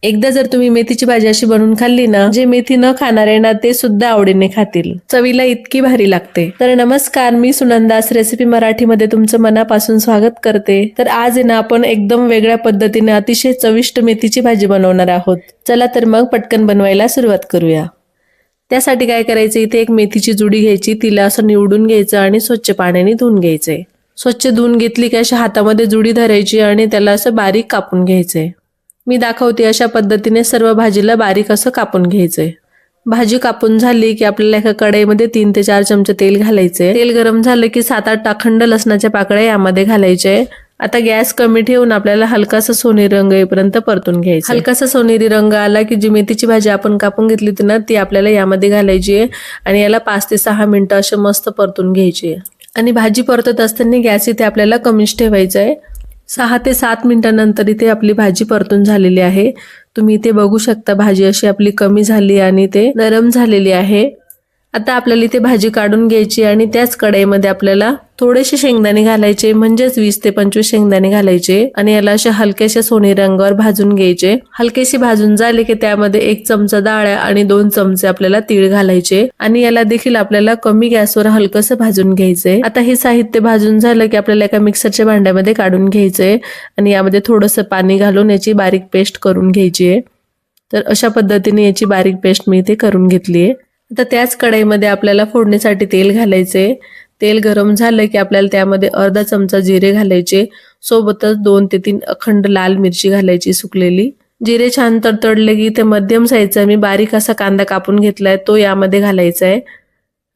एकदा जर तुम्ही मेथीची भाजी अशी बनवून खाल्ली ना, जे मेथी न खाणारे ना ते सुद्धा आवडीने खातील. चवीला इतकी भारी लागते. तर नमस्कार, मी सुनंदास रेसिपी मराठीमध्ये तुमचं मनापासून स्वागत करते. तर आज ना आपण एकदम वेगळ्या पद्धतीने अतिशय चविष्ट मेथीची भाजी बनवणार आहोत. चला तर मग पटकन बनवायला सुरुवात करूया. त्यासाठी काय करायचं, इथे एक मेथीची जुडी घ्यायची, तिला असं निवडून घ्यायचं आणि स्वच्छ पाण्याने धुवून घ्यायचंय. स्वच्छ धुवून घेतली की अशा हातामध्ये जुडी धरायची आणि त्याला असं बारीक कापून घ्यायचंय. मी दाखवते अशा पद्धतीने सर्व भाजीला बारीक असं कापून घ्यायचंय. भाजी कापून झाली की आपल्याला एका कढईमध्ये 3 ते 4 चमचे तेल घालायचे. तेल गरम झालं की 7-8 अखंड लसणाच्या पाकळ्या यामध्ये घालायचे. आता गॅस कमी ठेवून आपल्याला हलकासा सोनेरी रंग येईपर्यंत परतून घ्यायचा. हलकासा सोनेरी रंग आला की जी मेथीची भाजी आपण कापून घेतली होती ना ती आपल्याला यामध्ये घालायची आहे आणि याला 5 ते 6 मिनिटं असे मस्त परतून घ्यायची आहे. आणि भाजी परतत असताना गॅस इथे आपल्याला कमीच ठेवायचा आहे. 6 ते 7 मिनिटांनंतर इथे आपली भाजी परतून झालेली आहे. तुम्ही इथे बघू शकता भाजी अशी आपली कमी झाली आणि ते नरम झालेली आहे. आता आपल्याला इथे भाजी काढून घ्यायची आणि त्याच कढईमध्ये आपल्याला थोडेसे शेंगदाणे घालायचे, म्हणजेच 20 ते 25 शेंगदाणे घालायचे आणि याला अशा हलक्याशा सोनेरी रंगावर भाजून घ्यायचे. हलकेशी भाजून झाले की त्यामध्ये 1 चमचा डाळ्या आणि 2 चमचे आपल्याला तीळ घालायचे आणि याला देखील आपल्याला कमी गॅसवर हलकंसं भाजून घ्यायचंय. आता हे साहित्य भाजून झालं की आपल्याला एका मिक्सरच्या भांड्यामध्ये काढून घ्यायचंय आणि यामध्ये थोडंसं पाणी घालून याची बारीक पेस्ट करून घ्यायची आहे. तर अशा पद्धतीने याची बारीक पेस्ट मी इथे करून घेतली आहे. आता त्याच कढईमध्ये आपल्याला फोडणीसाठी तेल घालायचे. तेल गरम झालं की आपल्याला त्यामध्ये अर्धा चमचा जिरे घालायचे, सोबतच 2 ते 3 अखंड लाल मिरची घालायची सुकलेली. जिरे छान तडतडले की ते मध्यम साईजचा मी बारीक असा कांदा कापून घेतलाय तो यामध्ये घालायचा आहे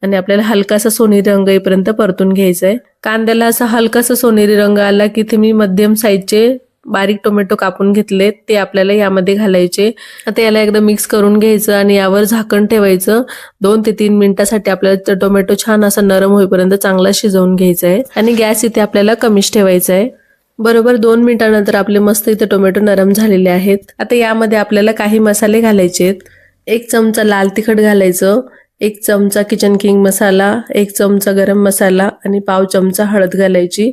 आणि आपल्याला हलकासा सोनेरी रंग येईपर्यंत परतून घ्यायचा आहे. कांद्याला असा हलकासा सोनेरी रंग आला की ते मी मध्यम साईजचे बारीक टोमॅटो कापून घेतले ते आपल्याला यामध्ये घालायचे. आता याला एकदा मिक्स करून घ्यायचं आणि यावर झाकण ठेवायचं. 2 ते 3 मिनिटांसाठी आपल्याला टोमॅटो छान असा नरम होईपर्यंत चांगला शिजवून घ्यायचा आहे आणि गॅस इथे आपल्याला कमीच ठेवायचा आहे. बरोबर 2 मिनिटांनंतर आपले मस्त इथे टोमॅटो नरम झालेले आहेत. आता यामध्ये आपल्याला काही मसाले घालायचे आहेत. 1 चमचा लाल तिखट घालायचं, 1 चमचा किचन किंग मसाला, 1 चमचा गरम मसाला आणि पाव चमचा हळद घालायची.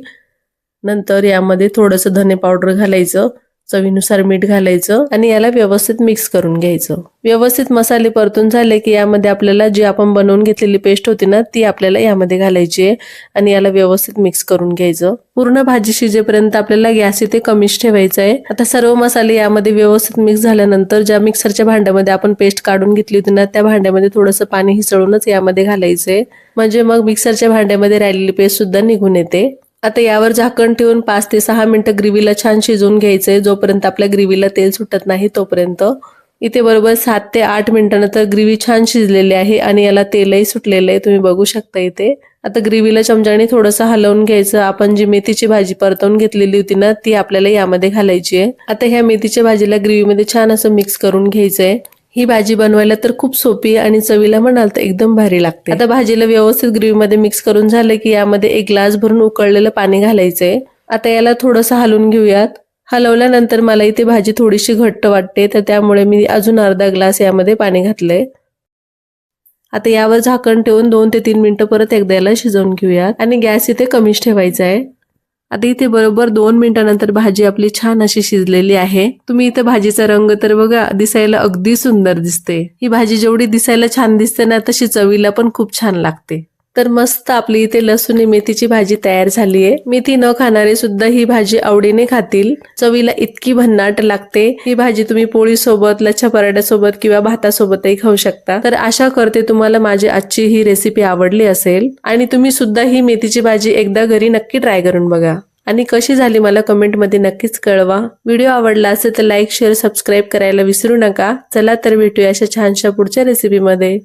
नंतर यामध्ये थोडंसं धने पावडर घालायचं, चवीनुसार मीठ घालायचं आणि याला व्यवस्थित मिक्स करून घ्यायचं. व्यवस्थित मसाले परतून झाले की यामध्ये आपल्याला जी आपण बनवून घेतलेली पेस्ट होती ना ती आपल्याला यामध्ये घालायची आहे आणि याला व्यवस्थित मिक्स करून घ्यायचं. पूर्ण भाजी शिजेपर्यंत आपल्याला गॅस इथे कमीच ठेवायचा आहे. आता सर्व मसाले यामध्ये व्यवस्थित मिक्स झाल्यानंतर ज्या मिक्सरच्या भांड्यामध्ये आपण पेस्ट काढून घेतली होती ना त्या भांड्यामध्ये थोडंसं पाणी हिसळूनच यामध्ये घालायचंय, म्हणजे मग मिक्सरच्या भांड्यामध्ये राहिलेली पेस्ट सुद्धा निघून येते. आता यावर झाकण ठेवून 5 ते 6 मिनिटं ग्रेव्हीला छान शिजवून घ्यायचंय, जोपर्यंत आपल्या ग्रेव्हीला तेल सुटत नाही तोपर्यंत. इथे बरोबर 7 ते 8 मिनिटांनंतर ग्रेव्ही छान शिजलेली आहे आणि याला तेलही सुटलेलं आहे, तुम्ही बघू शकता इथे. आता ग्रेव्हीला चमच्याने थोडंसं हलवून घ्यायचं. आपण जी मेथीची भाजी परतवून घेतलेली होती ना ती आपल्याला यामध्ये घालायची आहे. आता ह्या मेथीच्या भाजीला ग्रेव्हीमध्ये छान असं मिक्स करून घ्यायचंय. ही भाजी बनवायला तर खूप सोपी आणि चवीला म्हणाल तर एकदम भारी लागते. आता भाजीला व्यवस्थित ग्रेव्हीमध्ये मिक्स करून झालं की यामध्ये 1 ग्लास भरून उकळलेलं पाणी घालायचंय. आता याला थोडंसं हलवून घेऊयात. हलवल्यानंतर मला इथे भाजी थोडीशी घट्ट वाटते तर त्यामुळे मी अजून अर्धा ग्लास यामध्ये पाणी घातलंय. आता यावर झाकण ठेवून 2 ते 3 मिनिटं परत एकदा याला शिजवून घेऊयात आणि गॅस इथे कमीच ठेवायचा आहे. आता इथे बरोबर 2 मिनिटांनंतर भाजी आपली छान अशी शिजलेली आहे. तुम्ही इथे भाजीचा रंग तर बघा, दिसायला अगदी सुंदर दिसते. ही भाजी जेवढी दिसायला छान दिसते ना तशी चवीला पण खूप छान लागते. तर मस्त आपली इथे लसूण मेथीची भाजी तयार झाली आहे. मेथी न खाणारे सुद्धा ही भाजी आवडीने खातील. चवीला इतकी भन्नाट लागते. ही भाजी तुम्ही पोळी सोबत, लच्छा पराठ्यासोबत किंवा भातासोबतही खाऊ शकता. तर आशा करते तुम्हाला माझी आजची ही रेसिपी आवडली असेल आणि तुम्ही सुद्धा ही मेथीची भाजी एकदा घरी नक्की ट्राय करून बघा आणि कशी झाली मला कमेंटमध्ये नक्कीच कळवा. व्हिडिओ आवडला असेल तर लाईक, शेअर, सबस्क्राईब करायला विसरू नका. चला तर भेटूया अशा छानशा पुढच्या रेसिपीमध्ये.